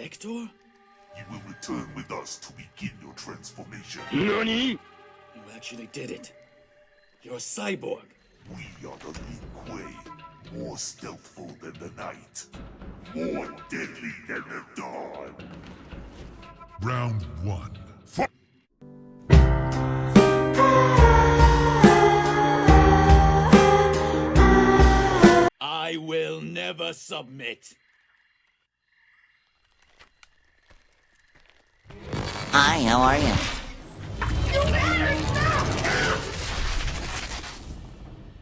Hector? You will return with us to begin your transformation. NANI?! You actually did it. You're a cyborg. We are the Lin Kuei, more stealthful than the night, more deadly than the dawn. Round 1. Fight! I will never submit. Hi, how are you?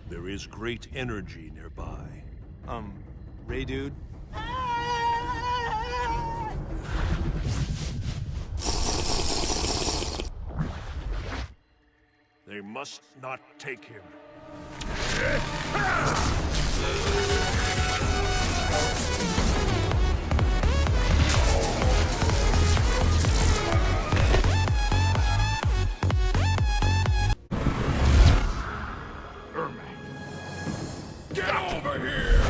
There is great energy nearby. Ray dude? They must not take him. Get over here!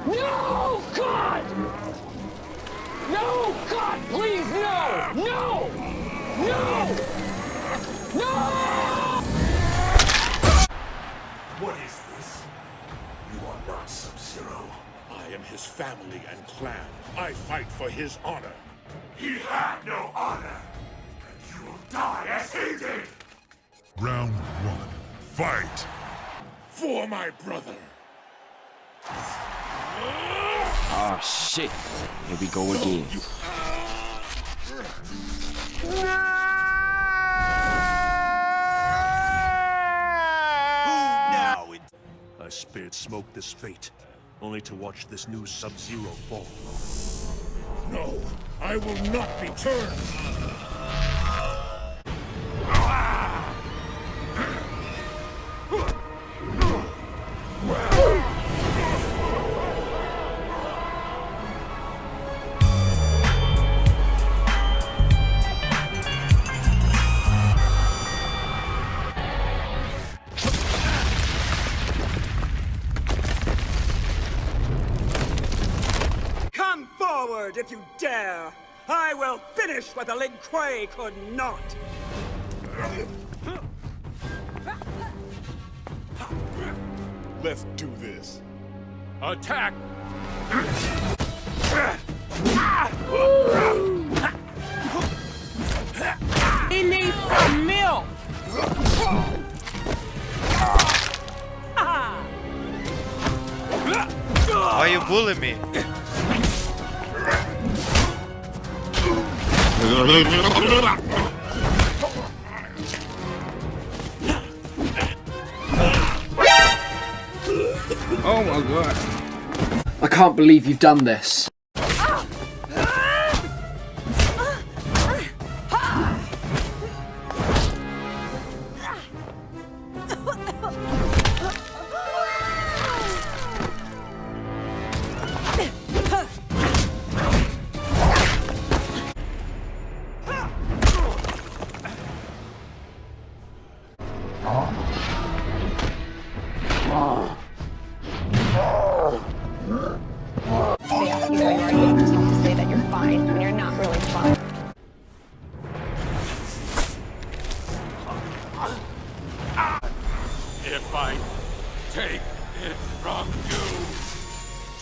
No, God! No, God, please, no! No! No! No! What is this? You are not Sub-Zero. I am his family and clan. I fight for his honor. He had no honor, and you will die as he did. Round 1. Fight! For my brother! Oh shit. Here we go again. I spared Smoke this fate, only to watch this new Sub-Zero fall. No, I will not be turned! Come forward if you dare! I will finish what the Lin Kuei could not! Let's do this. Attack! He needs some milk! Why you bullying me? Oh my god. I can't believe you've done this. Yeah, you know you are. You just have to say that you're fine when you're not really fine. If I take it from you,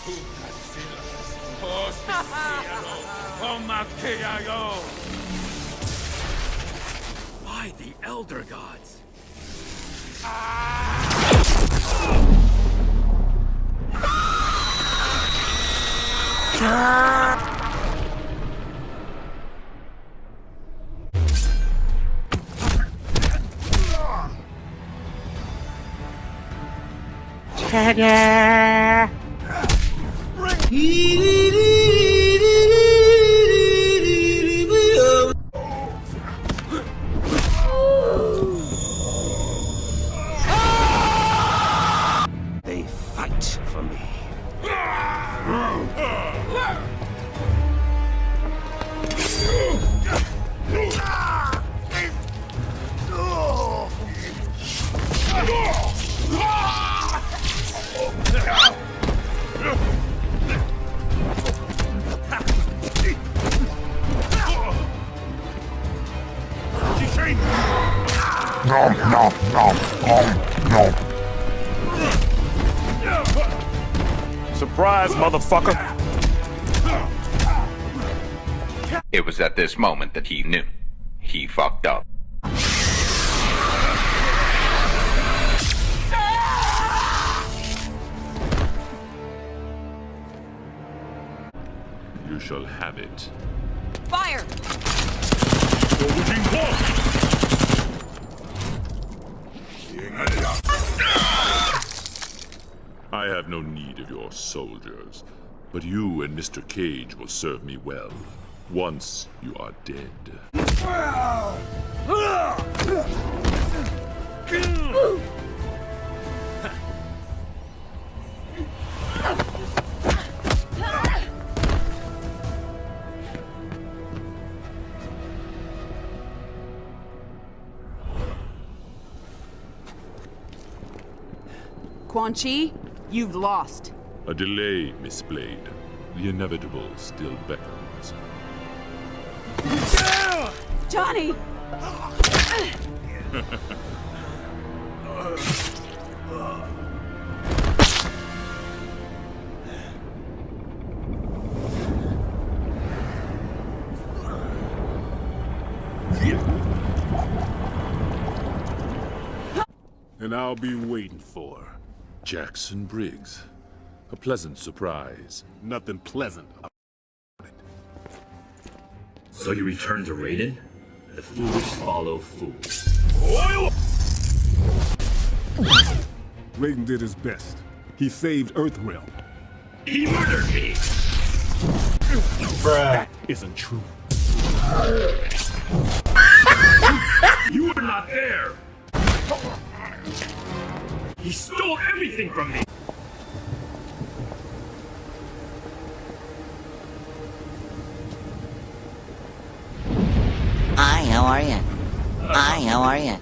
tu casillas, posticiano, pomaqueago. By the Elder Gods. They fight for me. Nom nom nom nom nom. Surprise, motherfucker! It was at this moment that he knew. He fucked up. You shall have it. Fire! I have no need of your soldiers, but you and Mr. Cage will serve me well, once you are dead. Quan Chi, you've lost. A delay, Miss Blade. The inevitable still beckons. Johnny! And I'll be waiting for Jackson Briggs. A pleasant surprise. Nothing pleasant about it. So you return to Raiden? The foolish follow fools. Raiden did his best. He saved Earthrealm. He murdered me! That isn't true. You were not there! He stole everything from me! Hi, how are you? Hi, how are you?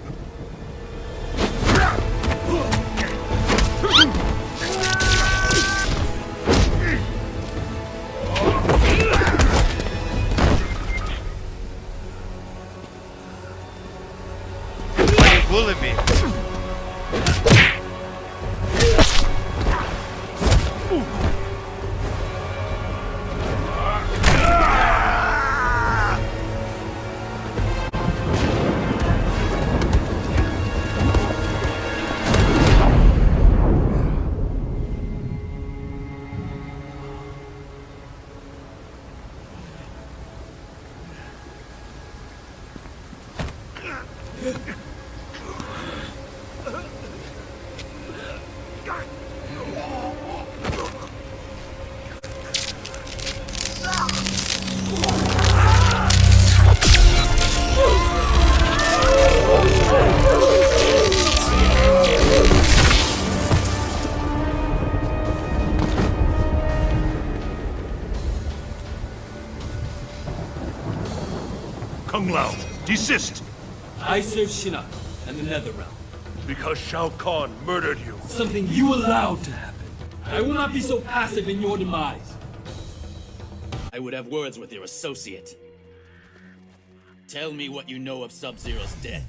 Why you bully me? Kung Lao, desist! I serve Shinnok and the Netherrealm. Because Shao Kahn murdered you. Something you allowed to happen. I will not be so passive in your demise. I would have words with your associate. Tell me what you know of Sub-Zero's death.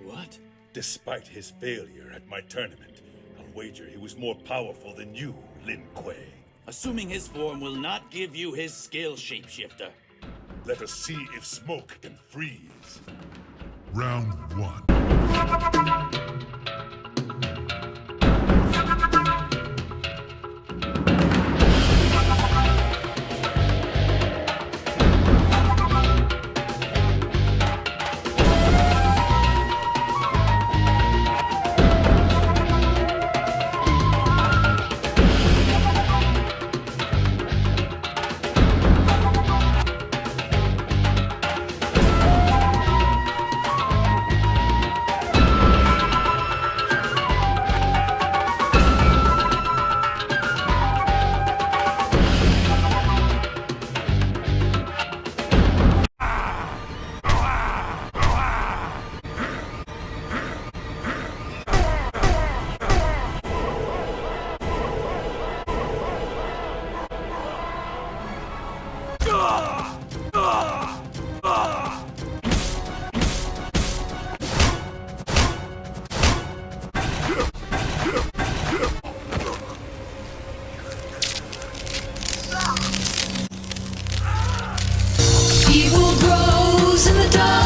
What? Despite his failure at my tournament, I'll wager he was more powerful than you, Lin Kuei. Assuming his form will not give you his skill, Shapeshifter. Let us see if smoke can freeze. Round one. Evil grows in the dark.